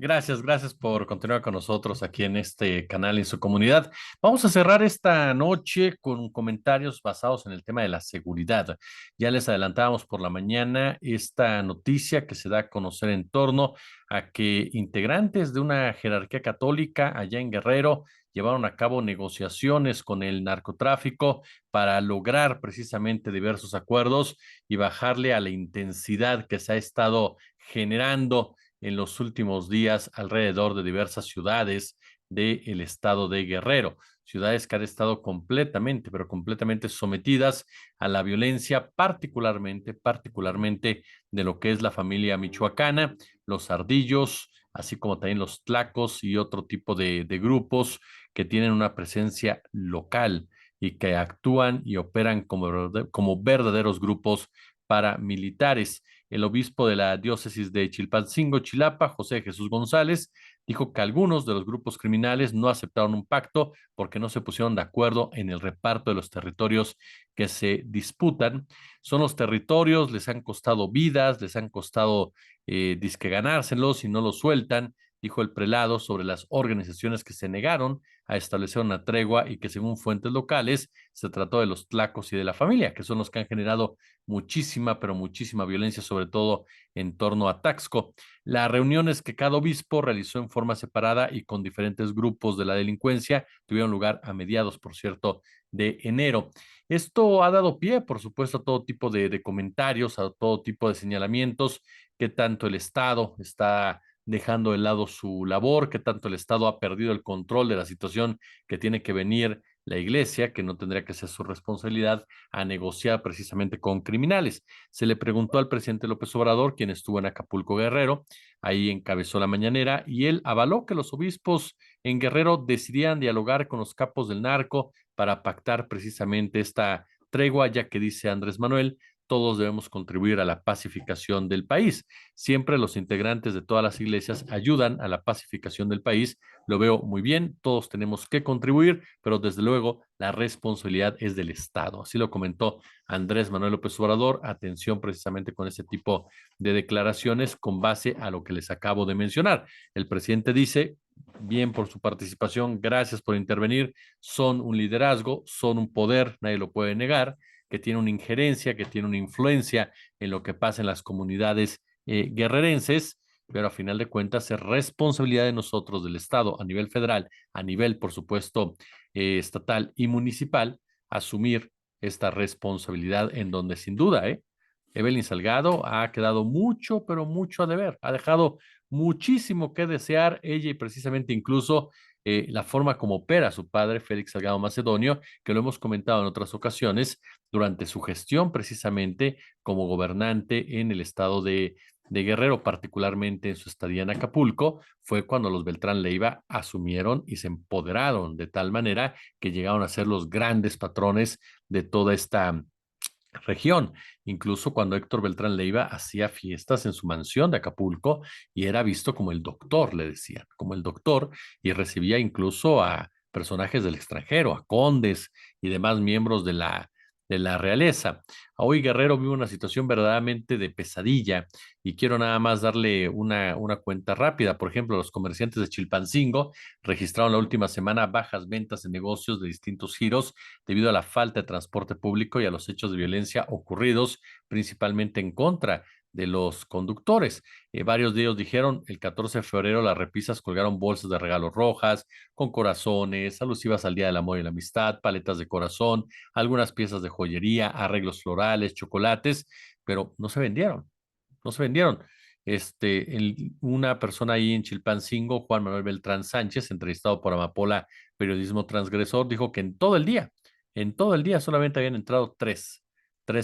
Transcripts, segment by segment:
Gracias por continuar con nosotros aquí en este canal, en su comunidad. Vamos a cerrar esta noche con comentarios basados en el tema de la seguridad. Ya les adelantábamos por la mañana esta noticia que se da a conocer en torno a que integrantes de una jerarquía católica allá en Guerrero llevaron a cabo negociaciones con el narcotráfico para lograr precisamente diversos acuerdos y bajarle a la intensidad que se ha estado generando en los últimos días alrededor de diversas ciudades del estado de Guerrero, ciudades que han estado completamente, pero completamente sometidas a la violencia, particularmente de lo que es la familia michoacana, los ardillos, así como también los tlacos y otro tipo de grupos que tienen una presencia local y que actúan y operan como verdaderos grupos paramilitares. El obispo de la diócesis de Chilpancingo, Chilapa, José Jesús González, dijo que algunos de los grupos criminales no aceptaron un pacto porque no se pusieron de acuerdo en el reparto de los territorios que se disputan. Son los territorios, les han costado vidas, les han costado disque ganárselos y no los sueltan, dijo el prelado sobre las organizaciones que se negaron a establecer una tregua y que según fuentes locales se trató de los tlacos y de la familia, que son los que han generado muchísima, pero muchísima violencia, sobre todo en torno a Taxco. Las reuniones que cada obispo realizó en forma separada y con diferentes grupos de la delincuencia tuvieron lugar a mediados, por cierto, de enero. Esto ha dado pie, por supuesto, a todo tipo de comentarios, a todo tipo de señalamientos, que tanto el Estado está dejando de lado su labor, que tanto el Estado ha perdido el control de la situación, que tiene que venir la iglesia, que no tendría que ser su responsabilidad, a negociar precisamente con criminales. Se le preguntó al presidente López Obrador, quien estuvo en Acapulco Guerrero, ahí encabezó la mañanera, y él avaló que los obispos en Guerrero decidieran dialogar con los capos del narco para pactar precisamente esta tregua, ya que dice Andrés Manuel, todos debemos contribuir a la pacificación del país. Siempre los integrantes de todas las iglesias ayudan a la pacificación del país. Lo veo muy bien, todos tenemos que contribuir, pero desde luego la responsabilidad es del Estado. Así lo comentó Andrés Manuel López Obrador. Atención precisamente con ese tipo de declaraciones con base a lo que les acabo de mencionar. El presidente dice, bien por su participación, gracias por intervenir, son un liderazgo, son un poder, nadie lo puede negar, que tiene una injerencia, que tiene una influencia en lo que pasa en las comunidades guerrerenses, pero a final de cuentas es responsabilidad de nosotros, del Estado, a nivel federal, a nivel, por supuesto, estatal y municipal, asumir esta responsabilidad en donde sin duda, Evelyn Salgado ha quedado mucho, pero mucho a deber, ha dejado muchísimo que desear ella y precisamente incluso la forma como opera su padre, Félix Salgado Macedonio, que lo hemos comentado en otras ocasiones, durante su gestión precisamente como gobernante en el estado de Guerrero, particularmente en su estadía en Acapulco, fue cuando los Beltrán Leiva asumieron y se empoderaron de tal manera que llegaron a ser los grandes patrones de toda esta región. Incluso cuando Héctor Beltrán Leiva hacía fiestas en su mansión de Acapulco y era visto como el doctor, le decían, como el doctor, y recibía incluso a personajes del extranjero, a condes y demás miembros de la realeza. Hoy Guerrero vive una situación verdaderamente de pesadilla y quiero nada más darle una cuenta rápida. Por ejemplo, los comerciantes de Chilpancingo registraron la última semana bajas ventas en negocios de distintos giros debido a la falta de transporte público y a los hechos de violencia ocurridos principalmente en contra de los conductores. Varios de ellos dijeron, el 14 de febrero las repisas colgaron bolsas de regalos rojas, con corazones, alusivas al Día del Amor y la Amistad, paletas de corazón, algunas piezas de joyería, arreglos florales, chocolates, pero no se vendieron, no se vendieron. Una persona ahí en Chilpancingo, Juan Manuel Beltrán Sánchez, entrevistado por Amapola Periodismo Transgresor, dijo que en todo el día solamente habían entrado tres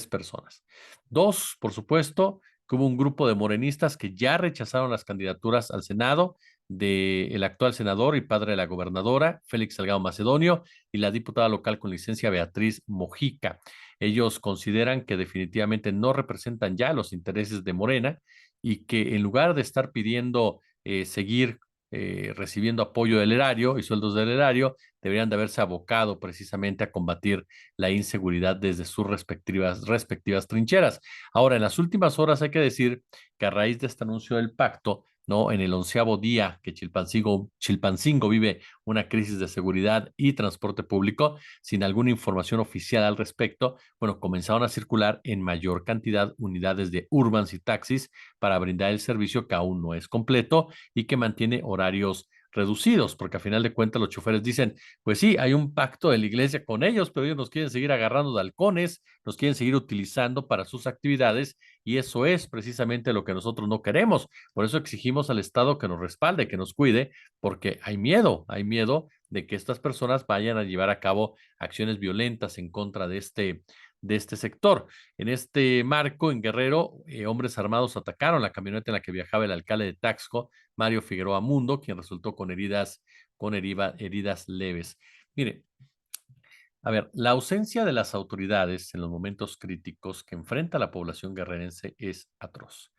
personas. Dos, por supuesto, que hubo un grupo de morenistas que ya rechazaron las candidaturas al Senado del actual senador y padre de la gobernadora, Félix Salgado Macedonio, y la diputada local con licencia Beatriz Mojica. Ellos consideran que definitivamente no representan ya los intereses de Morena y que en lugar de estar pidiendo seguir recibiendo apoyo del erario y sueldos del erario, deberían de haberse abocado precisamente a combatir la inseguridad desde sus respectivas trincheras. Ahora, en las últimas horas hay que decir que a raíz de este anuncio del pacto, ¿no? En el 11º día que Chilpancingo vive una crisis de seguridad y transporte público, sin alguna información oficial al respecto, bueno, comenzaron a circular en mayor cantidad unidades de urbans y taxis para brindar el servicio que aún no es completo y que mantiene horarios reducidos, porque a final de cuentas los choferes dicen, pues sí, hay un pacto de la iglesia con ellos, pero ellos nos quieren seguir agarrando de halcones, nos quieren seguir utilizando para sus actividades y eso es precisamente lo que nosotros no queremos. Por eso exigimos al Estado que nos respalde, que nos cuide, porque hay miedo de que estas personas vayan a llevar a cabo acciones violentas en contra de este sector. En este marco, en Guerrero, hombres armados atacaron la camioneta en la que viajaba el alcalde de Taxco, Mario Figueroa Mundo, quien resultó heridas leves. Mire, a ver, la ausencia de las autoridades en los momentos críticos que enfrenta la población guerrerense es atroz.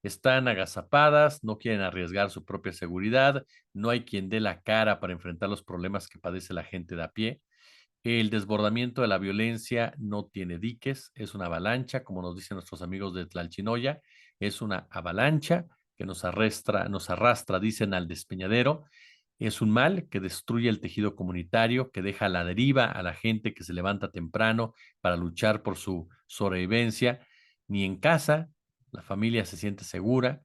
Están agazapadas, no quieren arriesgar su propia seguridad, no hay quien dé la cara para enfrentar los problemas que padece la gente de a pie. El desbordamiento de la violencia no tiene diques, es una avalancha, como nos dicen nuestros amigos de Tlalchinoya, es una avalancha que nos arrastra, dicen, al despeñadero. Es un mal que destruye el tejido comunitario, que deja a la deriva a la gente que se levanta temprano para luchar por su sobrevivencia. Ni en casa la familia se siente segura.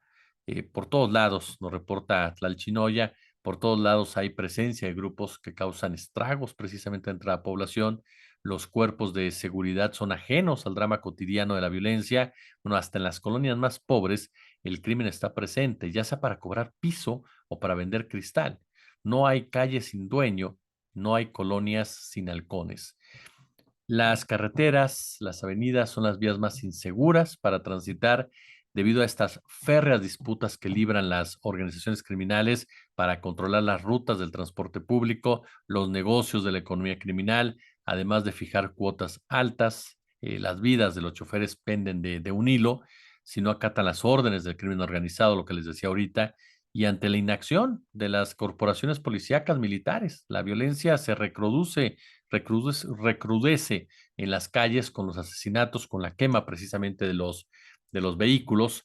Por todos lados, nos reporta Tlalchinoya, por todos lados hay presencia de grupos que causan estragos precisamente entre la población. Los cuerpos de seguridad son ajenos al drama cotidiano de la violencia. Bueno, hasta en las colonias más pobres el crimen está presente, ya sea para cobrar piso o para vender cristal. No hay calles sin dueño, no hay colonias sin halcones. Las carreteras, las avenidas son las vías más inseguras para transitar debido a estas férreas disputas que libran las organizaciones criminales para controlar las rutas del transporte público, los negocios de la economía criminal, además de fijar cuotas altas. Las vidas de los choferes penden de un hilo si no acatan las órdenes del crimen organizado, lo que les decía ahorita, y ante la inacción de las corporaciones policíacas militares. La violencia se recrudece en las calles con los asesinatos, con la quema precisamente de los vehículos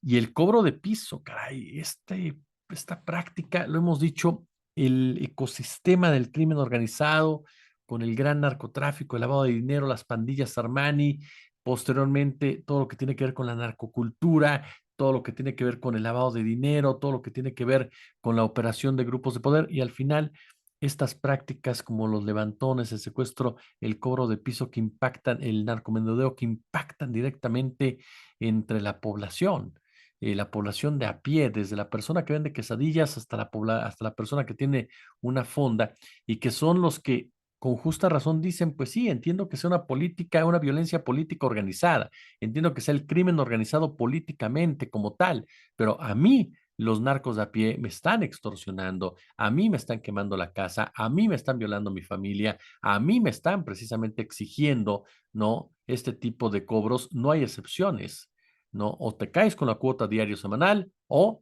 y el cobro de piso, caray, esta práctica, lo hemos dicho, el ecosistema del crimen organizado, con el gran narcotráfico, el lavado de dinero, las pandillas Armani, posteriormente todo lo que tiene que ver con la narcocultura, todo lo que tiene que ver con el lavado de dinero, todo lo que tiene que ver con la operación de grupos de poder y al final estas prácticas como los levantones, el secuestro, el cobro de piso que impactan, el narcomenudeo que impactan directamente entre la población de a pie, desde la persona que vende quesadillas hasta hasta la persona que tiene una fonda y que son los que con justa razón dicen, pues sí, entiendo que sea una política, una violencia política organizada, entiendo que sea el crimen organizado políticamente como tal, pero a mí los narcos de a pie me están extorsionando, a mí me están quemando la casa, a mí me están violando mi familia, a mí me están precisamente exigiendo, ¿no? Este tipo de cobros, no hay excepciones, ¿no? O te caes con la cuota diario semanal o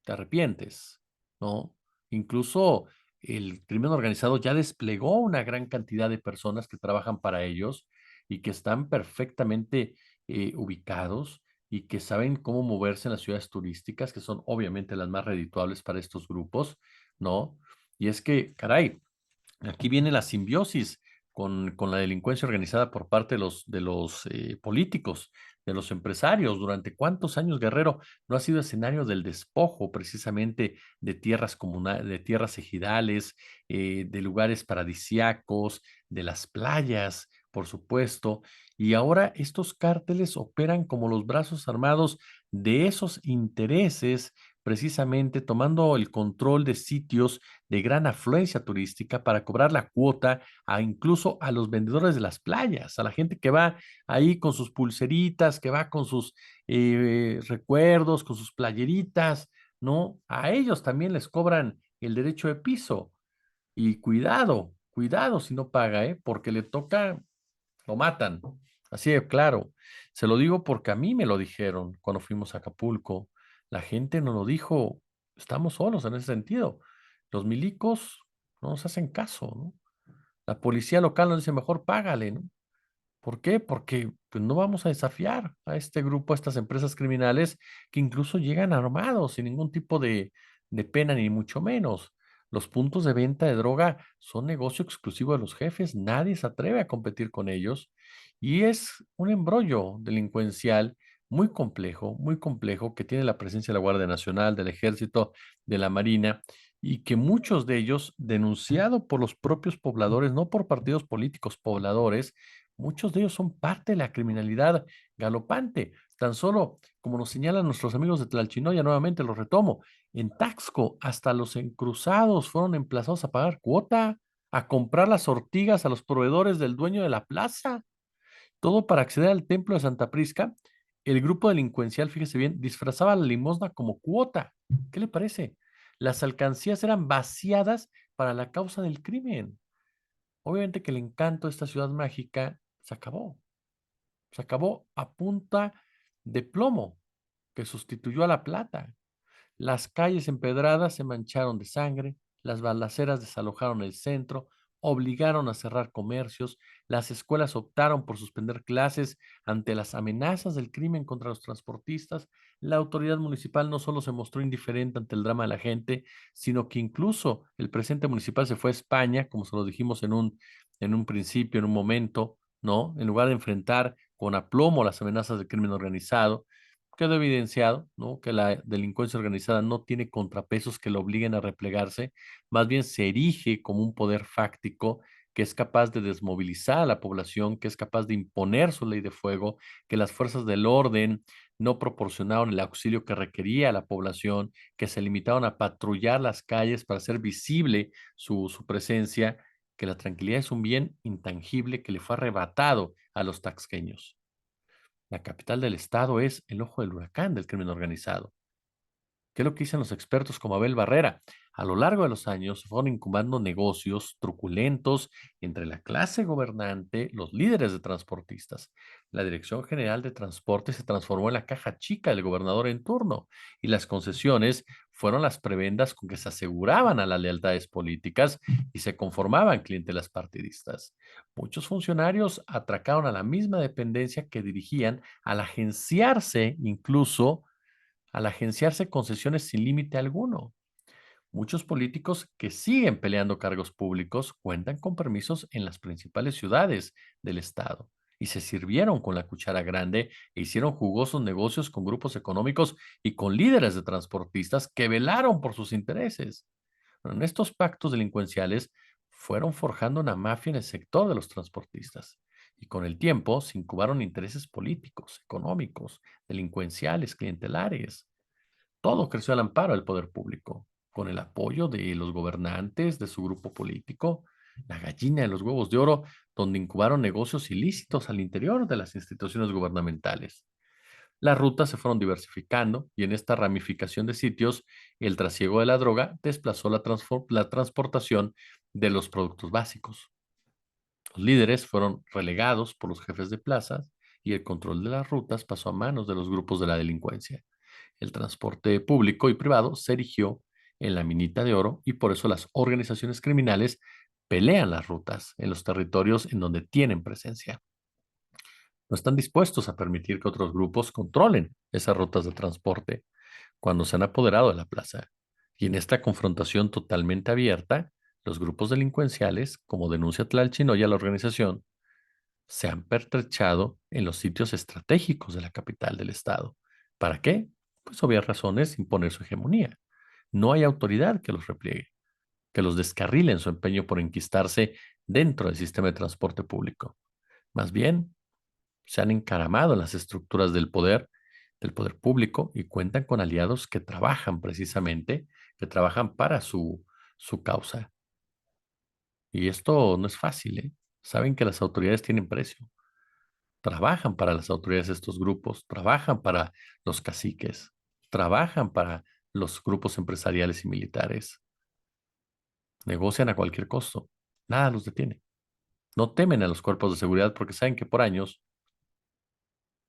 te arrepientes, ¿no? Incluso el crimen organizado ya desplegó una gran cantidad de personas que trabajan para ellos y que están perfectamente ubicados y que saben cómo moverse en las ciudades turísticas, que son obviamente las más redituables para estos grupos, ¿no? Y es que, caray, aquí viene la simbiosis con la delincuencia organizada por parte de los políticos, de los empresarios. ¿Durante cuántos años Guerrero no ha sido escenario del despojo precisamente de tierras comunales, de tierras ejidales, de lugares paradisiacos, de las playas, por supuesto? Y ahora estos cárteles operan como los brazos armados de esos intereses, precisamente tomando el control de sitios de gran afluencia turística para cobrar la cuota a incluso a los vendedores de las playas, a la gente que va ahí con sus pulseritas, que va con sus recuerdos, con sus playeritas, ¿no? A ellos también les cobran el derecho de piso. Y cuidado, cuidado si no paga, ¿eh? Porque le toca, lo matan. Así de claro. Se lo digo porque a mí me lo dijeron cuando fuimos a Acapulco. La gente nos lo dijo, estamos solos en ese sentido. Los milicos no nos hacen caso, ¿no? La policía local nos dice, mejor págale, ¿no? ¿Por qué? Porque pues, no vamos a desafiar a este grupo, a estas empresas criminales que incluso llegan armados sin ningún tipo de pena, ni mucho menos. Los puntos de venta de droga son negocio exclusivo de los jefes, nadie se atreve a competir con ellos y es un embrollo delincuencial muy complejo, que tiene la presencia de la Guardia Nacional, del Ejército, de la Marina y que muchos de ellos, denunciado por los propios pobladores, no por partidos políticos, pobladores, muchos de ellos son parte de la criminalidad galopante. Tan solo, como nos señalan nuestros amigos de Tlalchinoya, nuevamente lo retomo, en Taxco hasta los encruzados fueron emplazados a pagar cuota, a comprar las ortigas a los proveedores del dueño de la plaza, todo para acceder al templo de Santa Prisca. El grupo delincuencial, fíjese bien, disfrazaba la limosna como cuota. ¿Qué le parece? Las alcancías eran vaciadas para la causa del crimen. Obviamente que el encanto de esta ciudad mágica se acabó a punta de plomo que sustituyó a la plata. Las calles empedradas se mancharon de sangre, las balaceras desalojaron el centro, obligaron a cerrar comercios, las escuelas optaron por suspender clases ante las amenazas del crimen contra los transportistas. La autoridad municipal no solo se mostró indiferente ante el drama de la gente, sino que incluso el presidente municipal se fue a España, como se lo dijimos en un principio, en un momento, ¿no? En lugar de enfrentar con aplomo las amenazas del crimen organizado, quedó evidenciado, ¿no? Que la delincuencia organizada no tiene contrapesos que lo obliguen a replegarse, más bien se erige como un poder fáctico que es capaz de desmovilizar a la población, que es capaz de imponer su ley de fuego, que las fuerzas del orden no proporcionaron el auxilio que requería la población, que se limitaron a patrullar las calles para hacer visible su presencia, que la tranquilidad es un bien intangible que le fue arrebatado a los taxqueños. La capital del estado es el ojo del huracán del crimen organizado. ¿Qué es lo que dicen los expertos como Abel Barrera? A lo largo de los años se fueron incubando negocios truculentos entre la clase gobernante, los líderes de transportistas. La Dirección General de Transporte se transformó en la caja chica del gobernador en turno y las concesiones fueron las prebendas con que se aseguraban a las lealtades políticas y se conformaban clientelas partidistas. Muchos funcionarios atracaron a la misma dependencia que dirigían al agenciarse incluso al agenciarse concesiones sin límite alguno. Muchos políticos que siguen peleando cargos públicos cuentan con permisos en las principales ciudades del estado y se sirvieron con la cuchara grande e hicieron jugosos negocios con grupos económicos y con líderes de transportistas que velaron por sus intereses. Bueno, en estos pactos delincuenciales fueron forjando una mafia en el sector de los transportistas y con el tiempo se incubaron intereses políticos, económicos, delincuenciales, clientelares. Todo creció al amparo del poder público, con el apoyo de los gobernantes, de su grupo político, la gallina de los huevos de oro, donde incubaron negocios ilícitos al interior de las instituciones gubernamentales. Las rutas se fueron diversificando y en esta ramificación de sitios, el trasiego de la droga desplazó la transportación de los productos básicos. Los líderes fueron relegados por los jefes de plazas y el control de las rutas pasó a manos de los grupos de la delincuencia. El transporte público y privado se erigió en la minita de oro y por eso las organizaciones criminales pelean las rutas en los territorios en donde tienen presencia. No están dispuestos a permitir que otros grupos controlen esas rutas de transporte cuando se han apoderado de la plaza. Y en esta confrontación totalmente abierta, los grupos delincuenciales, como denuncia Tlalchinoya la organización, se han pertrechado en los sitios estratégicos de la capital del estado. ¿Para qué? Pues obvias razones, imponer su hegemonía. No hay autoridad que los repliegue, que los descarrile en su empeño por enquistarse dentro del sistema de transporte público. Más bien, se han encaramado en las estructuras del poder público y cuentan con aliados que trabajan precisamente, que trabajan para su causa. Y esto no es fácil, ¿eh? Saben que las autoridades tienen precio. Trabajan para las autoridades de estos grupos, trabajan para los caciques, trabajan para los grupos empresariales y militares, negocian a cualquier costo, nada los detiene. No temen a los cuerpos de seguridad porque saben que por años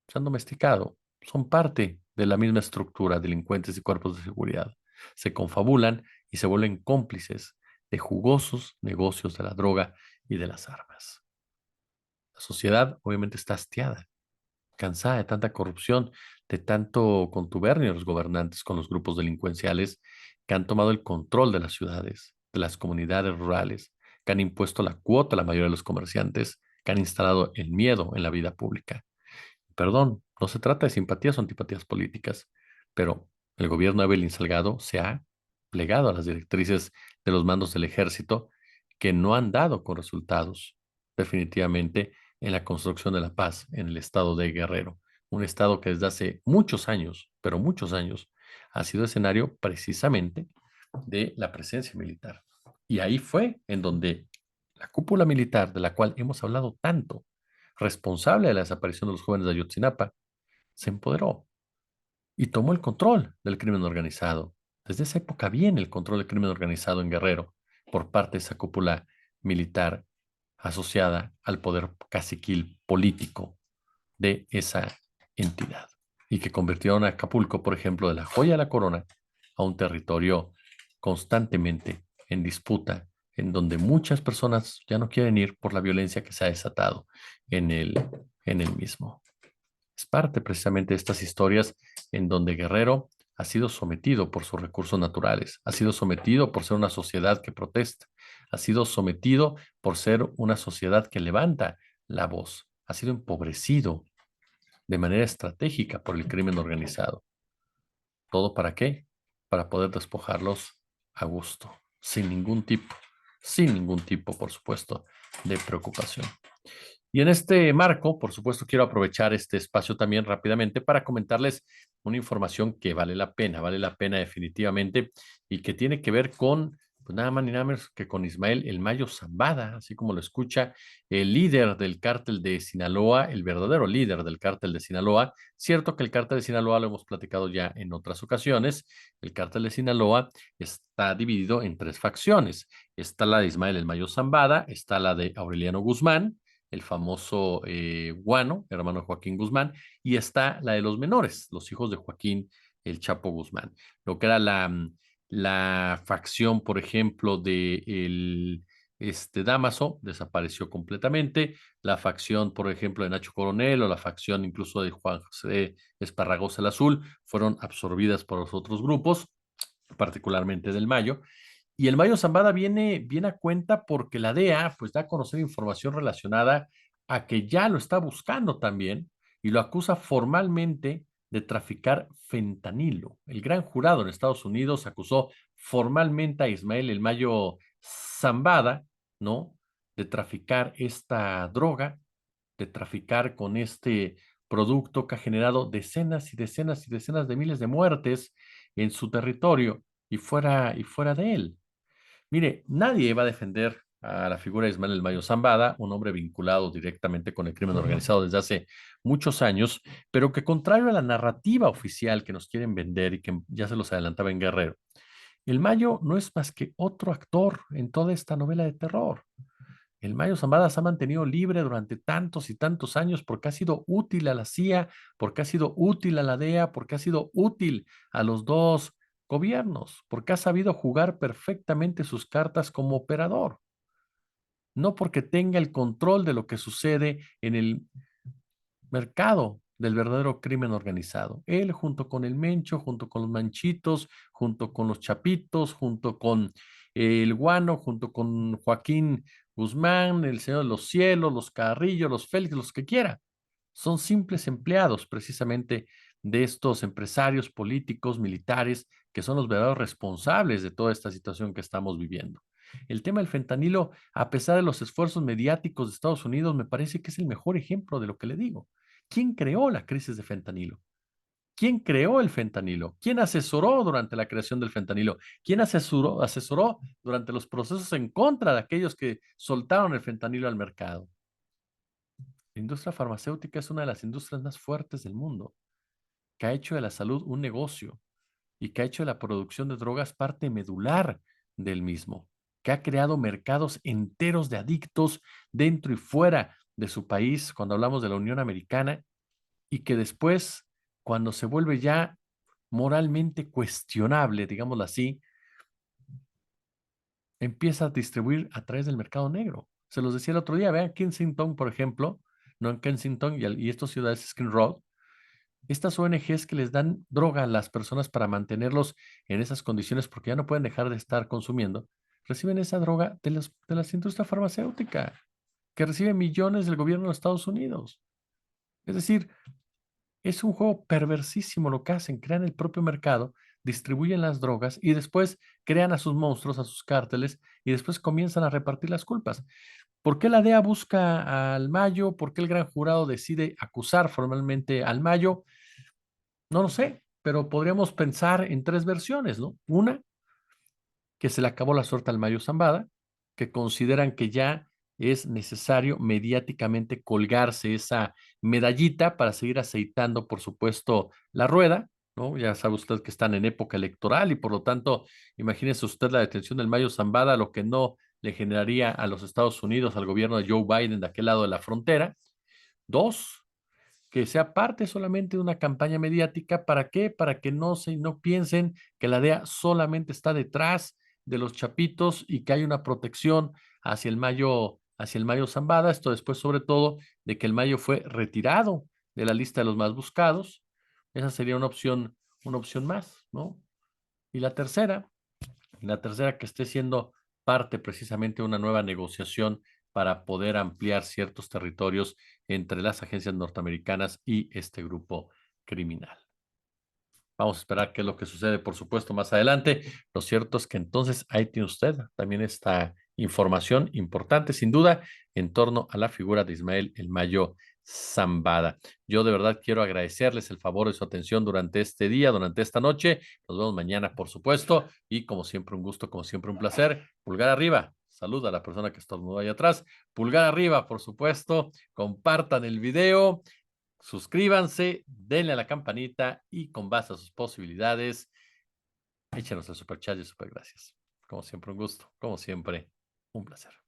se han domesticado, son parte de la misma estructura, delincuentes y cuerpos de seguridad. Se confabulan y se vuelven cómplices de jugosos negocios de la droga y de las armas. La sociedad obviamente está hastiada, cansada de tanta corrupción, de tanto contubernio de los gobernantes con los grupos delincuenciales que han tomado el control de las ciudades, de las comunidades rurales, que han impuesto la cuota a la mayoría de los comerciantes, que han instalado el miedo en la vida pública. Perdón, no se trata de simpatías o antipatías políticas, pero el gobierno de Evelyn Salgado se ha plegado a las directrices de los mandos del ejército que no han dado con resultados, definitivamente, en la construcción de la paz en el estado de Guerrero, un estado que desde hace muchos años, pero muchos años, ha sido escenario precisamente de la presencia militar. Y ahí fue en donde la cúpula militar, de la cual hemos hablado tanto, responsable de la desaparición de los jóvenes de Ayotzinapa, se empoderó y tomó el control del crimen organizado. Desde esa época viene el control del crimen organizado en Guerrero por parte de esa cúpula militar asociada al poder caciquil político de esa entidad y que convirtieron a Acapulco, por ejemplo, de la joya de la corona a un territorio constantemente en disputa, en donde muchas personas ya no quieren ir por la violencia que se ha desatado en el mismo. Es parte precisamente de estas historias en donde Guerrero ha sido sometido por sus recursos naturales, ha sido sometido por ser una sociedad que protesta, ha sido sometido por ser una sociedad que levanta la voz, ha sido empobrecido de manera estratégica por el crimen organizado. ¿Todo para qué? Para poder despojarlos a gusto, sin ningún tipo, por supuesto, de preocupación. Y en este marco, por supuesto, quiero aprovechar este espacio también rápidamente para comentarles una información que vale la pena definitivamente y que tiene que ver con, pues nada más ni nada menos que con Ismael El Mayo Zambada, así como lo escucha, el líder del cártel de Sinaloa, el verdadero líder del cártel de Sinaloa. Cierto que el cártel de Sinaloa lo hemos platicado ya en otras ocasiones. El cártel de Sinaloa está dividido en tres facciones. Está la de Ismael El Mayo Zambada, está la de Aureliano Guzmán, el famoso Guano, hermano Joaquín Guzmán, y está la de los menores, los hijos de Joaquín el Chapo Guzmán. Lo que era la facción, por ejemplo, de Dámaso desapareció completamente. La facción, por ejemplo, de Nacho Coronel o la facción incluso de Juan José Esparragosa el Azul fueron absorbidas por los otros grupos, particularmente del Mayo. Y el Mayo Zambada viene a cuenta porque la DEA pues da a conocer información relacionada a que ya lo está buscando también y lo acusa formalmente de traficar fentanilo. El gran jurado en Estados Unidos acusó formalmente a Ismael El Mayo Zambada, ¿no? De traficar esta droga, de traficar con este producto que ha generado decenas y decenas y decenas de miles de muertes en su territorio y fuera de él. Mire, nadie va a defender a la figura de Ismael El Mayo Zambada, un hombre vinculado directamente con el crimen organizado desde hace muchos años, pero que contrario a la narrativa oficial que nos quieren vender y que ya se los adelantaba en Guerrero, el Mayo no es más que otro actor en toda esta novela de terror. El Mayo Zambada se ha mantenido libre durante tantos y tantos años porque ha sido útil a la CIA, porque ha sido útil a la DEA, porque ha sido útil a los dos gobiernos, porque ha sabido jugar perfectamente sus cartas como operador, no porque tenga el control de lo que sucede en el mercado del verdadero crimen organizado. Él junto con el Mencho, junto con los Manchitos, junto con los Chapitos, junto con el Guano, junto con Joaquín Guzmán, el Señor de los Cielos, los Carrillo, los Félix, los que quiera. Son simples empleados precisamente de estos empresarios políticos, militares, que son los verdaderos responsables de toda esta situación que estamos viviendo. El tema del fentanilo, a pesar de los esfuerzos mediáticos de Estados Unidos, me parece que es el mejor ejemplo de lo que le digo. ¿Quién creó la crisis de fentanilo? ¿Quién creó el fentanilo? ¿Quién asesoró durante la creación del fentanilo? ¿Quién asesoró durante los procesos en contra de aquellos que soltaron el fentanilo al mercado? La industria farmacéutica es una de las industrias más fuertes del mundo, que ha hecho de la salud un negocio y que ha hecho de la producción de drogas parte medular del mismo, que ha creado mercados enteros de adictos dentro y fuera de su país, cuando hablamos de la Unión Americana, y que después, cuando se vuelve ya moralmente cuestionable, digámoslo así, empieza a distribuir a través del mercado negro. Se los decía el otro día, vean Kensington, por ejemplo, no en Kensington y estas ciudades Skin Road, estas ONGs que les dan droga a las personas para mantenerlos en esas condiciones porque ya no pueden dejar de estar consumiendo, reciben esa droga de la industria farmacéutica, que recibe millones del gobierno de los Estados Unidos. Es decir, es un juego perversísimo lo que hacen, crean el propio mercado, distribuyen las drogas y después crean a sus monstruos, a sus cárteles y después comienzan a repartir las culpas. ¿Por qué la DEA busca al Mayo? ¿Por qué el gran jurado decide acusar formalmente al Mayo? No lo sé, pero podríamos pensar en tres versiones, ¿no? Una, que se le acabó la suerte al Mayo Zambada, que consideran que ya es necesario mediáticamente colgarse esa medallita para seguir aceitando, por supuesto, la rueda, ¿no? Ya sabe usted que están en época electoral y por lo tanto, imagínese usted la detención del Mayo Zambada, lo que no le generaría a los Estados Unidos, al gobierno de Joe Biden de aquel lado de la frontera. Dos, que sea parte solamente de una campaña mediática. ¿Para qué? Para que no piensen que la DEA solamente está detrás de los chapitos y que hay una protección hacia el Mayo Zambada. Esto después, sobre todo, de que el Mayo fue retirado de la lista de los más buscados. Esa sería una opción más, ¿no? Y la tercera que esté siendo parte precisamente de una nueva negociación para poder ampliar ciertos territorios entre las agencias norteamericanas y este grupo criminal. Vamos a esperar qué es lo que sucede, por supuesto, más adelante. Lo cierto es que entonces ahí tiene usted también esta información importante, sin duda, en torno a la figura de Ismael El Mayo Zambada. Yo de verdad quiero agradecerles el favor de su atención durante este día, durante esta noche. Nos vemos mañana, por supuesto. Y como siempre, un gusto, como siempre, un placer. Pulgar arriba. Saluda a la persona que estornudó ahí atrás. Pulgar arriba, por supuesto. Compartan el video. Suscríbanse, denle a la campanita y con base a sus posibilidades, échenos el super chat y super gracias. Como siempre, un gusto. Como siempre, un placer.